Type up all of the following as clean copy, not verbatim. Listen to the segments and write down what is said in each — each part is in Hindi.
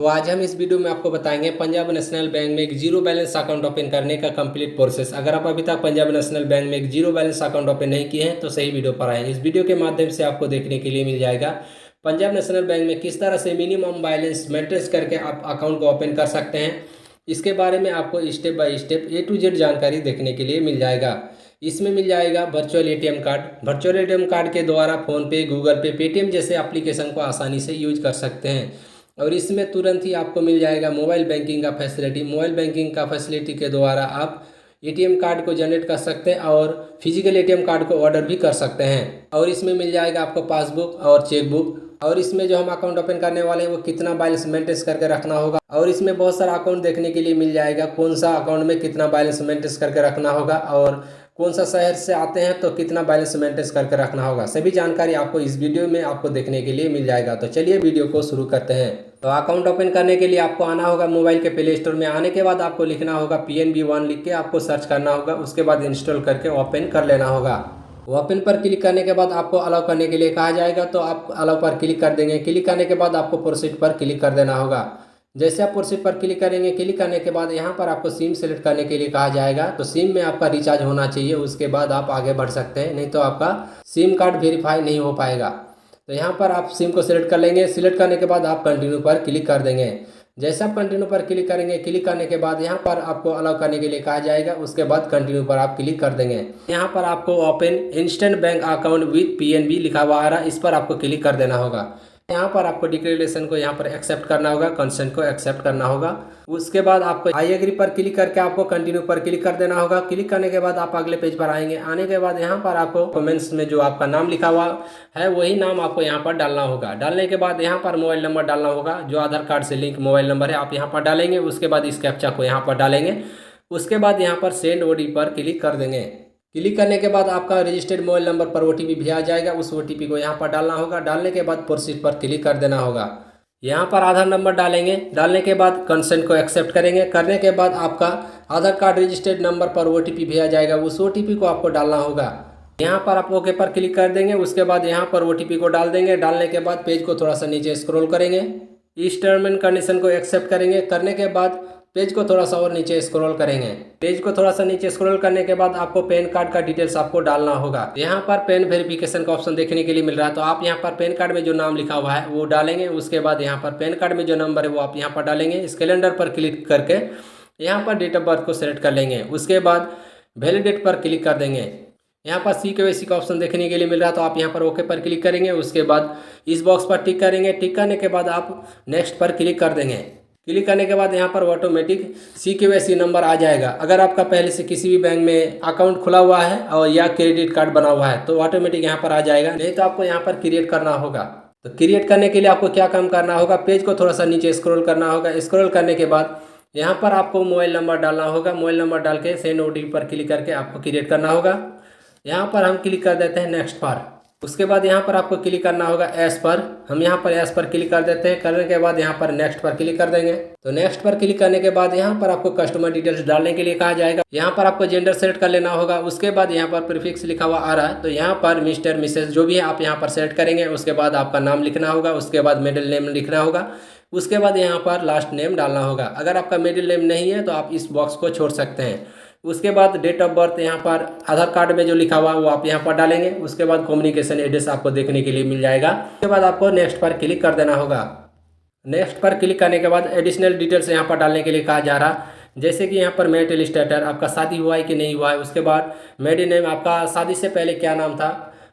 तो आज हम इस वीडियो में आपको बताएंगे पंजाब नेशनल बैंक में एक जीरो बैलेंस अकाउंट ओपन करने का कंप्लीट प्रोसेस। अगर आप अभी तक पंजाब नेशनल बैंक में एक जीरो बैलेंस अकाउंट ओपन नहीं किए हैं तो सही वीडियो पर आए। इस वीडियो के माध्यम से आपको देखने के लिए मिल जाएगा पंजाब नेशनल बैंक में किस तरह से मिनिमम बैलेंस मेंटेन करके आप अकाउंट को ओपन कर सकते हैं। इसके बारे में आपको step by step A to Z जानकारी देखने के लिए मिल जाएगा। इसमें मिल जाएगा virtual ATM card. Virtual ATM card के द्वारा फ़ोनपे, गूगल पे, पेटीएम जैसे एप्लीकेशन को आसानी से यूज कर सकते हैं। और इसमें तुरंत ही आपको मिल जाएगा मोबाइल बैंकिंग का फैसिलिटी। मोबाइल बैंकिंग का फैसिलिटी के द्वारा आप ATM कार्ड को जनरेट कर सकते हैं और फिजिकल ATM कार्ड को ऑर्डर भी कर सकते हैं। और इसमें मिल जाएगा आपको पासबुक और चेकबुक। और इसमें जो हम अकाउंट ओपन करने वाले हैं वो कितना बैलेंस मेंटेन करके रखना होगा। और इसमें बहुत सारा अकाउंट देखने के लिए मिल जाएगा, कौन सा अकाउंट में कितना बैलेंस मेंटेन करके रखना होगा और कौन सा शहर से आते हैं तो कितना बैलेंस मेंटेन करके रखना होगा। सभी जानकारी आपको इस वीडियो में आपको देखने के लिए मिल जाएगा। तो चलिए वीडियो को शुरू करते हैं। तो अकाउंट ओपन करने के लिए आपको आना होगा मोबाइल के प्ले स्टोर में। आने के बाद आपको लिखना होगा PNB1 लिख के आपको सर्च करना होगा। उसके बाद इंस्टॉल करके ओपन कर लेना होगा। ओपन पर क्लिक करने के बाद आपको अलाउ करने के लिए कहा जाएगा तो आप अलाउ पर क्लिक कर देंगे। क्लिक करने के बाद आपको प्रोसीड पर क्लिक कर देना होगा। जैसे आप प्रोसीड पर क्लिक करेंगे, क्लिक करने के बाद यहाँ पर आपको सिम सेलेक्ट करने के लिए कहा जाएगा। तो सिम में आपका रिचार्ज होना चाहिए, उसके बाद आप आगे बढ़ सकते हैं, नहीं तो आपका सिम कार्ड वेरीफाई नहीं हो पाएगा। तो यहाँ पर आप सिम को सिलेक्ट कर लेंगे। सिलेक्ट करने के बाद आप कंटिन्यू पर क्लिक कर देंगे। जैसे आप कंटिन्यू पर क्लिक करेंगे, क्लिक करने के बाद यहाँ पर आपको अलाउ करने के लिए कहा जाएगा। उसके बाद कंटिन्यू पर आप क्लिक कर देंगे। यहाँ पर आपको open instant bank account with PNB लिखा हुआ आ रहा है, इस पर आपको क्लिक कर देना होगा। यहाँ पर आपको डिक्लेरेशन को यहाँ पर एक्सेप्ट करना होगा, कंसेंट को एक्सेप्ट करना होगा। उसके बाद आपको आई एग्री पर क्लिक करके आपको कंटिन्यू पर क्लिक कर देना होगा। क्लिक करने के बाद आप अगले पेज पर आएंगे। आने के बाद यहाँ पर आपको कमेंट्स में जो आपका नाम लिखा हुआ है वही नाम आपको यहाँ पर डालना होगा। डालने के बाद यहाँ पर मोबाइल नंबर डालना होगा, जो आधार कार्ड से लिंक मोबाइल नंबर है आप यहाँ पर डालेंगे। उसके बाद इस कैप्चा को यहाँ पर डालेंगे। उसके बाद यहाँ पर सेंड OTP पर क्लिक कर देंगे। क्लिक करने के बाद आपका रजिस्टर्ड मोबाइल नंबर पर OTP भेजा जाएगा। उस OTP को यहाँ पर डालना होगा। डालने के बाद प्रोसीड पर क्लिक कर देना होगा। यहाँ पर आधार नंबर डालेंगे। डालने के बाद कंसेंट को एक्सेप्ट करेंगे। करने के बाद आपका आधार कार्ड रजिस्टर्ड नंबर पर OTP भेजा जाएगा। उस OTP को आपको डालना होगा। यहाँ पर आप ओके पर क्लिक कर देंगे। उसके बाद यहाँ पर OTP को डाल देंगे। डालने के बाद पेज को थोड़ा सा नीचे स्क्रॉल करेंगे। इस टर्म एंड कंडीशन को एक्सेप्ट करेंगे। करने के बाद पेज को थोड़ा सा और नीचे स्क्रॉल करेंगे। पेज को थोड़ा सा नीचे स्क्रॉल करने के बाद आपको पैन कार्ड का डिटेल्स आपको डालना होगा। यहाँ पर पैन वेरिफिकेशन का ऑप्शन देखने के लिए मिल रहा है, तो आप यहाँ पर पैन कार्ड में जो नाम लिखा हुआ है वो डालेंगे। उसके बाद यहाँ पर पैन कार्ड में जो नंबर है वो आप यहाँ पर डालेंगे। इस कैलेंडर पर क्लिक करके यहाँ पर डेट ऑफ बर्थ को सेलेक्ट कर लेंगे। उसके बाद वैलिडेट पर क्लिक कर देंगे। यहाँ पर CKYC का ऑप्शन देखने के लिए मिल रहा है, तो आप यहाँ पर ओके पर क्लिक करेंगे। उसके बाद इस बॉक्स पर टिक करेंगे। टिक करने के बाद आप नेक्स्ट पर क्लिक कर देंगे। क्लिक करने के बाद यहाँ पर ऑटोमेटिक CKYC नंबर आ जाएगा। अगर आपका पहले से किसी भी बैंक में अकाउंट खुला हुआ है और या क्रेडिट कार्ड बना हुआ है तो ऑटोमेटिक यहाँ पर आ जाएगा, नहीं तो आपको यहाँ पर क्रिएट करना होगा। तो क्रिएट करने के लिए आपको क्या काम करना होगा, पेज को थोड़ा सा नीचे स्क्रॉल करना होगा। स्क्रॉल करने के बाद यहाँ पर आपको मोबाइल नंबर डालना होगा। मोबाइल नंबर डाल के सेंड OTP पर क्लिक करके आपको क्रिएट करना होगा। यहाँ पर हम क्लिक कर देते हैं नेक्स्ट पर। उसके बाद यहाँ पर आपको क्लिक करना होगा एस पर। हम यहाँ पर एस पर क्लिक कर देते हैं। करने के बाद यहाँ पर नेक्स्ट पर क्लिक कर देंगे। तो नेक्स्ट पर क्लिक करने के बाद यहाँ पर आपको कस्टमर डिटेल्स डालने के लिए कहा जाएगा। यहाँ पर आपको जेंडर सेलेक्ट कर लेना होगा। उसके बाद यहाँ पर प्रीफिक्स लिखा हुआ आ रहा है, तो यहाँ पर मिस्टर मिसेस जो भी है आप यहाँ पर सेलेक्ट करेंगे। उसके बाद आपका नाम लिखना होगा। उसके बाद मिडिल नेम लिखना होगा। उसके बाद यहाँ पर लास्ट नेम डालना होगा। अगर आपका मिडिल नेम नहीं है तो आप इस बॉक्स को छोड़ सकते हैं। उसके बाद डेट ऑफ बर्थ यहाँ पर आधार कार्ड में जो लिखा हुआ वो आप यहाँ पर डालेंगे। उसके बाद कम्युनिकेशन एड्रेस आपको देखने के लिए मिल जाएगा। उसके बाद आपको नेक्स्ट पर क्लिक कर देना होगा। नेक्स्ट पर क्लिक करने के बाद एडिशनल डिटेल्स यहाँ पर डालने के लिए कहा जा रहा, जैसे कि यहाँ पर मैरिटल स्टेटस आपका शादी हुआ है कि नहीं हुआ है। उसके बाद मेरिड नेम आपका शादी से पहले क्या नाम था।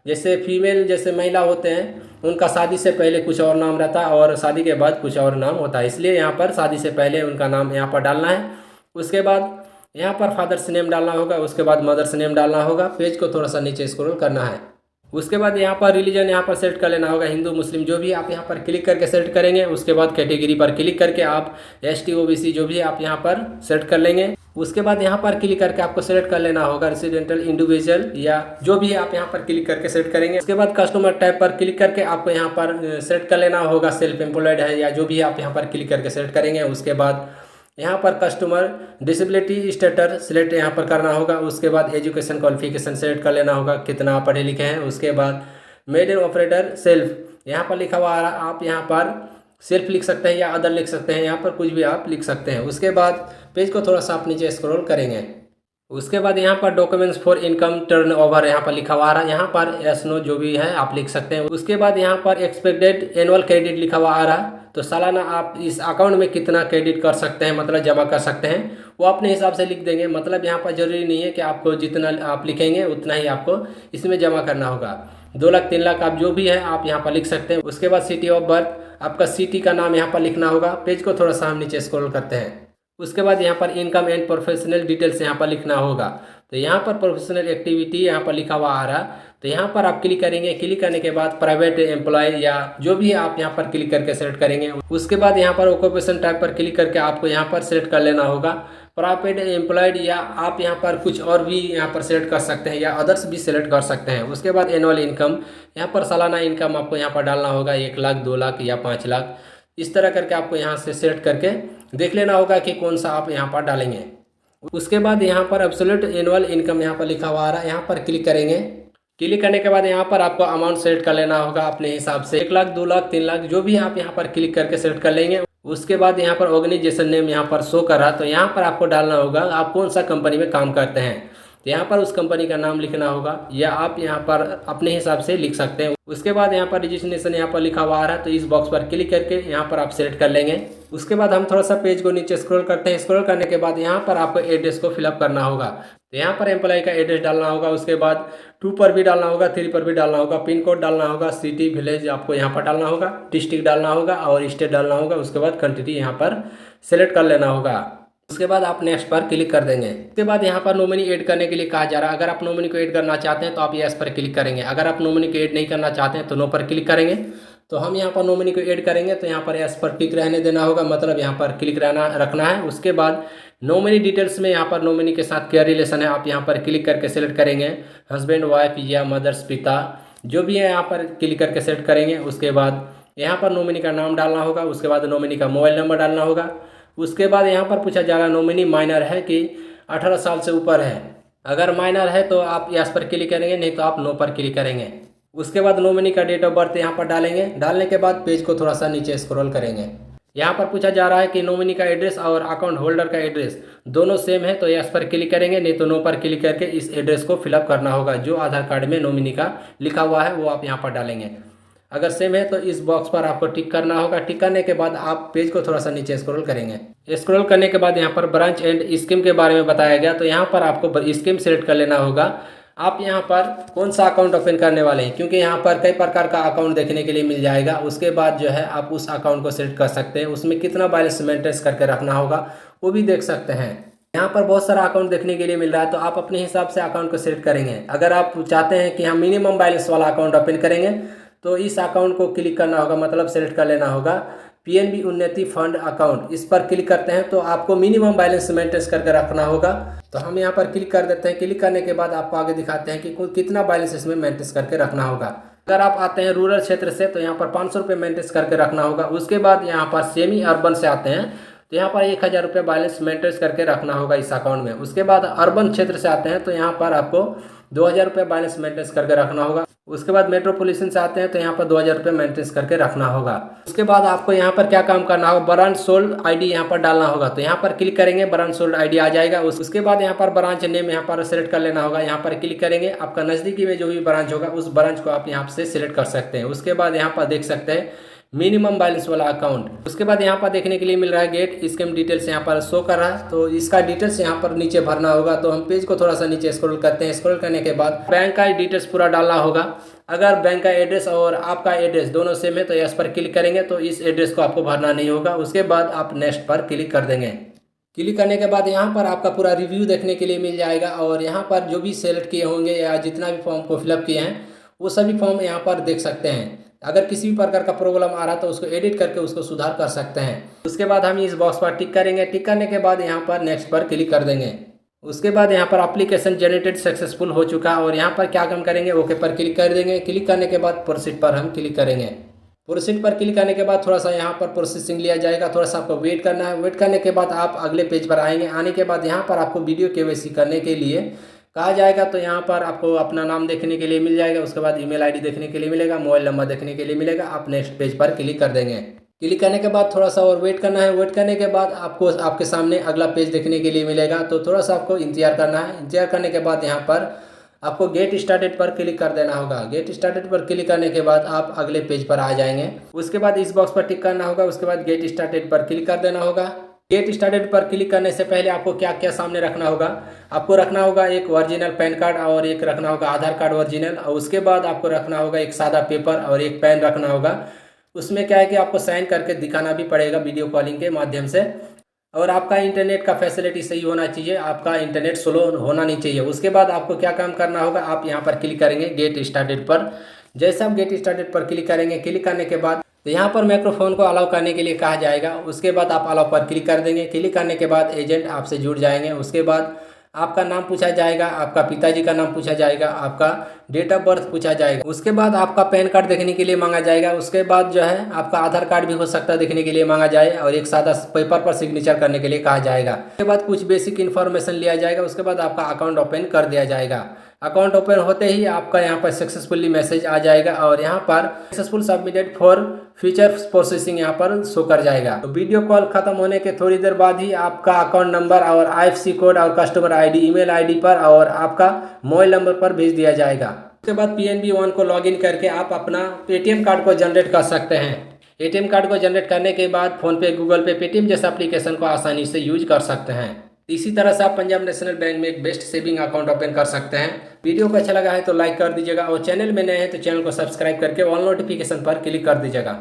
जैसे फीमेल जैसे महिला होते हैं उनका शादी से पहले कुछ और नाम रहता है और शादी के बाद कुछ और नाम होता है, इसलिए यहाँ पर शादी से पहले उनका नाम यहाँ पर डालना है। उसके बाद यहाँ पर फादर्स नेम डालना होगा। उसके बाद मदर्स नेम डालना होगा। पेज को थोड़ा सा नीचे स्क्रॉल करना है। उसके बाद यहाँ पर रिलीजन यहाँ पर सेलेक्ट कर लेना होगा, हिंदू मुस्लिम जो भी आप यहाँ पर क्लिक करके सेलेक्ट करेंगे। उसके बाद कैटेगरी पर क्लिक करके आप ST OBC जो भी आप यहाँ पर सेलेक्ट कर लेंगे। उसके बाद यहाँ पर क्लिक करके आपको सेलेक्ट कर लेना होगा रेसिडेंटल इंडिविजुअल या जो भी आप यहाँ पर क्लिक करके सेलेक्ट करेंगे। उसके बाद कस्टमर टाइप पर क्लिक करके आपको यहाँ पर सेलेक्ट कर लेना होगा सेल्फ एम्प्लॉयड है या जो भी आप यहाँ पर क्लिक करके सेलेक्ट करेंगे। उसके बाद यहाँ पर कस्टमर डिसेबिलिटी स्टेटस सिलेक्ट यहाँ पर करना होगा। उसके बाद एजुकेशन क्वालिफिकेशन सेलेक्ट कर लेना होगा, कितना आप पढ़े लिखे हैं। उसके बाद मेड इन ऑपरेटर सेल्फ यहाँ पर लिखा हुआ आ रहा, आप यहाँ पर सेल्फ लिख सकते हैं या अदर लिख सकते हैं, यहाँ पर कुछ भी आप लिख सकते हैं। उसके बाद पेज को थोड़ा सा आप नीचे स्क्रॉल करेंगे। उसके बाद यहाँ पर documents for income turn over यहाँ पर लिखा हुआ आ रहा है, यहाँ पर यस नो जो भी है आप लिख सकते हैं। उसके बाद यहाँ पर एक्सपेक्टेड एनुअल क्रेडिट लिखा हुआ आ रहा है, तो सालाना आप इस अकाउंट में कितना क्रेडिट कर सकते हैं, मतलब जमा कर सकते हैं, वो अपने हिसाब से लिख देंगे। मतलब यहाँ पर जरूरी नहीं है कि आपको जितना आप लिखेंगे उतना ही आपको इसमें जमा करना होगा। 2 लाख 3 लाख आप जो भी है आप यहाँ पर लिख सकते हैं। उसके बाद सिटी ऑफ बर्थ, आपका सिटी का नाम यहाँ पर लिखना होगा। पेज को थोड़ा सा हम नीचे स्क्रॉल करते हैं। उसके बाद यहाँ पर इनकम एंड प्रोफेशनल डिटेल्स यहाँ पर लिखना होगा। तो यहाँ पर प्रोफेशनल एक्टिविटी यहाँ पर लिखा हुआ आ रहा, तो यहाँ पर आप क्लिक करेंगे। क्लिक करने के बाद प्राइवेट एम्प्लॉय या जो भी आप यहाँ पर क्लिक करके सेलेक्ट करेंगे। उसके बाद यहाँ पर ऑक्यूपेशन टाइप पर क्लिक करके आपको यहाँ पर सेलेक्ट कर लेना होगा प्राइवेट एम्प्लॉयड, या आप यहाँ पर कुछ और भी यहाँ पर सेलेक्ट कर सकते हैं या अदर्स भी सेलेक्ट कर सकते हैं। उसके बाद एनुअल इनकम, यहाँ पर सालाना इनकम आपको यहाँ पर डालना होगा 1 लाख 2 लाख या 5 लाख, इस तरह करके आपको यहाँ से सेलेक्ट करके देख लेना होगा कि कौन सा आप यहाँ पर डालेंगे। उसके बाद यहाँ पर एब्सोल्यूट एनुअल इनकम यहाँ पर लिखा हुआ आ रहा है, यहाँ पर क्लिक करेंगे। क्लिक करने के बाद यहाँ पर आपको अमाउंट सेलेक्ट कर लेना होगा अपने हिसाब से, 1 लाख 2 लाख 3 लाख जो भी आप यहाँ पर क्लिक करके सेलेक्ट कर लेंगे। उसके बाद यहाँ पर ऑर्गेनाइजेशन नेम यहाँ पर शो कर रहा, तो यहाँ पर आपको डालना होगा आप कौन सा कंपनी में काम करते हैं, तो यहाँ पर उस कंपनी का नाम लिखना होगा या आप यहाँ पर अपने हिसाब से लिख सकते हैं। उसके बाद यहाँ पर रजिस्ट्रेशन यहाँ पर लिखा हुआ आ रहा है, तो इस बॉक्स पर क्लिक करके यहाँ पर आप सेलेक्ट कर लेंगे। उसके बाद हम थोड़ा सा पेज को नीचे स्क्रॉल करते हैं। स्क्रॉल करने के बाद यहाँ पर आपको एड्रेस को फिलअप करना होगा, तो यहाँ पर एम्प्लॉय का एड्रेस डालना होगा। उसके बाद 2 पर भी डालना होगा, 3 पर भी डालना होगा, पिन कोड डालना होगा, सिटी विलेज आपको यहाँ पर डालना होगा, डिस्ट्रिक्ट डालना होगा और स्टेट डालना होगा। उसके बाद कंट्री यहाँ पर सेलेक्ट कर लेना होगा। उसके बाद आप नेक्स्ट पर क्लिक कर देंगे। उसके बाद यहाँ पर नॉमिनी ऐड करने के लिए कहा जा रहा है। अगर आप नॉमिनी को ऐड करना चाहते हैं तो आप यस पर क्लिक करेंगे। अगर आप नॉमिनी को ऐड नहीं करना चाहते हैं तो नो पर क्लिक करेंगे। तो हम यहाँ पर नॉमिनी को ऐड करेंगे, तो यहाँ पर यस पर क्लिक रहने देना होगा, मतलब यहाँ पर क्लिक रखना है। उसके बाद नॉमिनी डिटेल्स में यहाँ पर नॉमिनी के साथ क्या रिलेशन है आप यहाँ पर क्लिक करके सेलेक्ट करेंगे। हस्बैंड वाइफ या मदर्स पिता जो भी है यहाँ पर क्लिक करके सेलेक्ट करेंगे। उसके बाद यहाँ पर नॉमिनी का नाम डालना होगा। उसके बाद नॉमिनी का मोबाइल नंबर डालना होगा। उसके बाद यहाँ पर पूछा जा रहा नॉमिनी माइनर है कि 18 साल से ऊपर है। अगर माइनर है तो आप यस पर क्लिक करेंगे, नहीं तो आप नो पर क्लिक करेंगे। उसके बाद नॉमिनी का डेट ऑफ बर्थ यहाँ पर डालेंगे। डालने के बाद पेज को थोड़ा सा नीचे स्क्रॉल करेंगे। यहाँ पर पूछा जा रहा है कि नॉमिनी का एड्रेस और अकाउंट होल्डर का एड्रेस दोनों सेम है, तो यस पर क्लिक करेंगे, नहीं तो नो पर क्लिक करके इस एड्रेस को फिलअप करना होगा। जो आधार कार्ड में नॉमिनी का लिखा हुआ है वो आप यहाँ पर डालेंगे। अगर सेम है तो इस बॉक्स पर आपको टिक करना होगा। टिक करने के बाद आप पेज को थोड़ा सा नीचे स्क्रॉल करेंगे। स्क्रॉल करने के बाद यहाँ पर ब्रांच एंड स्कीम के बारे में बताया गया, तो यहाँ पर आपको स्कीम सेलेक्ट कर लेना होगा। आप यहाँ पर कौन सा अकाउंट ओपन करने वाले हैं, क्योंकि यहाँ पर कई प्रकार का अकाउंट देखने के लिए मिल जाएगा। उसके बाद जो है आप उस अकाउंट को सेलेक्ट कर सकते हैं। उसमें कितना बैलेंस मेंटेन करके रखना होगा वो भी देख सकते हैं। यहाँ पर बहुत सारा अकाउंट देखने के लिए मिल रहा है, तो आप अपने हिसाब से अकाउंट को सेलेक्ट करेंगे। अगर आप चाहते हैं कि हम मिनिमम बैलेंस वाला अकाउंट ओपन करेंगे तो इस अकाउंट को क्लिक करना होगा, मतलब सेलेक्ट कर लेना होगा। पीएनबी उन्नति फंड अकाउंट, इस पर क्लिक करते हैं तो आपको मिनिमम बैलेंस मेंटेन करके रखना होगा। तो हम यहाँ पर क्लिक कर देते हैं। क्लिक करने के बाद आपको आगे दिखाते हैं कि कितना बैलेंस इसमें मेंटेन करके रखना होगा। अगर आप आते हैं रूरल क्षेत्र से तो यहाँ पर 500 रुपये मेंटेन करके रखना होगा। उसके बाद यहाँ पर सेमी अर्बन से आते हैं तो यहाँ पर 1000 रुपये बैलेंस मेंटेन करके रखना होगा इस अकाउंट में। उसके बाद अर्बन क्षेत्र से आते हैं तो यहाँ पर आपको 2000 रुपये बैलेंस मेंटेन करके रखना होगा। उसके बाद मेट्रोपॉलिटन से आते हैं तो यहाँ पर 2000 रुपये मेंटेन करके रखना होगा। उसके बाद आपको यहाँ पर क्या काम करना होगा, ब्रांच सोल्ड आईडी यहाँ पर डालना होगा। तो यहाँ पर क्लिक करेंगे, ब्रांच सोल्ड आईडी आ जाएगा। उसके बाद यहाँ पर ब्रांच नेम यहाँ पर सेलेक्ट कर लेना होगा। यहाँ पर क्लिक करेंगे, आपका नज़दीकी में जो भी ब्रांच होगा उस ब्रांच को आप यहाँ से सिलेक्ट कर सकते हैं। उसके बाद यहाँ पर देख सकते हैं मिनिमम बैलेंस वाला अकाउंट। उसके बाद यहाँ पर देखने के लिए मिल रहा है गेट स्कीम डिटेल्स यहाँ पर शो कर रहा है, तो इसका डिटेल्स यहाँ पर नीचे भरना होगा। तो हम पेज को थोड़ा सा नीचे स्क्रॉल करते हैं। स्क्रॉल करने के बाद बैंक का डिटेल्स पूरा डालना होगा। अगर बैंक का एड्रेस और आपका एड्रेस दोनों सेम है तो यस पर क्लिक करेंगे, तो इस एड्रेस को आपको भरना नहीं होगा। उसके बाद आप नेक्स्ट पर क्लिक कर देंगे। क्लिक करने के बाद यहाँ पर आपका पूरा रिव्यू देखने के लिए मिल जाएगा और यहाँ पर जो भी सेलेक्ट किए होंगे या जितना भी फॉर्म को फिलअप किए हैं वो सभी फॉर्म यहाँ पर देख सकते हैं। अगर किसी भी प्रकार का प्रॉब्लम आ रहा तो उसको एडिट करके उसको सुधार कर सकते हैं। उसके बाद हम इस बॉक्स पर टिक करेंगे। टिक करने के बाद यहाँ पर नेक्स्ट पर क्लिक कर देंगे। उसके बाद यहाँ पर एप्लीकेशन जनरेटेड सक्सेसफुल हो चुका और यहाँ पर क्या काम करेंगे, ओके पर क्लिक कर देंगे। क्लिक करने के बाद प्रोसीड पर हम क्लिक करेंगे। प्रोसीड पर क्लिक करने के बाद थोड़ा सा यहाँ पर प्रोसेसिंग लिया जाएगा, थोड़ा सा आपको वेट करना है। वेट करने के बाद आप अगले पेज पर आएंगे। आने के बाद यहाँ पर आपको वीडियो केवाईसी करने के लिए कहा जाएगा, तो यहाँ पर आपको अपना नाम देखने के लिए मिल जाएगा। उसके बाद ईमेल आईडी देखने के लिए मिलेगा, मोबाइल नंबर देखने के लिए मिलेगा। आप नेक्स्ट पेज पर क्लिक कर देंगे। क्लिक करने के बाद थोड़ा सा और वेट करना है। वेट करने के बाद आपको आपके सामने अगला पेज देखने के लिए मिलेगा, तो थोड़ा सा आपको इंतजार करना है। इंतजार करने के बाद यहाँ पर आपको गेट स्टार्टेड पर क्लिक कर देना होगा। गेट स्टार्टेड पर क्लिक करने के बाद आप अगले पेज पर आ जाएंगे। उसके बाद इस बॉक्स पर टिक करना होगा। उसके बाद गेट स्टार्टेड पर क्लिक कर देना होगा। गेट स्टार्टेड पर क्लिक करने से पहले आपको क्या क्या सामने रखना होगा, आपको रखना होगा एक ओरिजिनल पैन कार्ड और एक रखना होगा आधार कार्ड ओरिजिनल, और उसके बाद आपको रखना होगा एक सादा पेपर और एक पेन रखना होगा। उसमें क्या है कि आपको साइन करके दिखाना भी पड़ेगा वीडियो कॉलिंग के माध्यम से। और आपका इंटरनेट का फैसिलिटी सही होना चाहिए, आपका इंटरनेट स्लो होना नहीं चाहिए। उसके बाद आपको क्या काम करना होगा, आप यहाँ पर क्लिक करेंगे गेट स्टार्टेड पर। जैसे आप गेट स्टार्टेड पर क्लिक करेंगे, क्लिक करने के बाद तो यहाँ पर माइक्रोफोन को अलाउ करने के लिए कहा जाएगा। उसके बाद आप अलाउ पर क्लिक कर देंगे। क्लिक करने के बाद एजेंट आपसे जुड़ जाएंगे। उसके बाद आपका नाम पूछा जाएगा, आपका पिताजी का नाम पूछा जाएगा, आपका डेट ऑफ बर्थ पूछा जाएगा। उसके बाद आपका पैन कार्ड देखने के लिए मांगा जाएगा। उसके बाद जो है आपका आधार कार्ड भी हो सकता है देखने के लिए मांगा जाए, और एक सादा पेपर पर सिग्नेचर करने के लिए कहा जाएगा। उसके बाद कुछ बेसिक इन्फॉर्मेशन लिया जाएगा। उसके बाद आपका अकाउंट ओपन कर दिया जाएगा। अकाउंट ओपन होते ही आपका यहाँ पर सक्सेसफुली मैसेज आ जाएगा, और यहाँ पर successful submitted for future processing यहाँ पर शो कर जाएगा। तो वीडियो कॉल खत्म होने के थोड़ी देर बाद ही आपका अकाउंट नंबर और IFSC कोड और कस्टमर ID ईमेल ID पर और आपका मोबाइल नंबर पर भेज दिया जाएगा। उसके बाद PNB वन को लॉगिन करके आप अपना ATM कार्ड को जनरेट कर सकते हैं। ATM कार्ड को जनरेट करने के बाद फ़ोनपे, गूगल पे, पेटीएम जैसे एप्लीकेशन को आसानी से यूज कर सकते हैं। इसी तरह से आप पंजाब नेशनल बैंक में एक बेस्ट सेविंग अकाउंट ओपन कर सकते हैं। वीडियो को अच्छा लगा है तो लाइक कर दीजिएगा, और चैनल में नए हैं तो चैनल को सब्सक्राइब करके ऑल नोटिफिकेशन पर क्लिक कर दीजिएगा।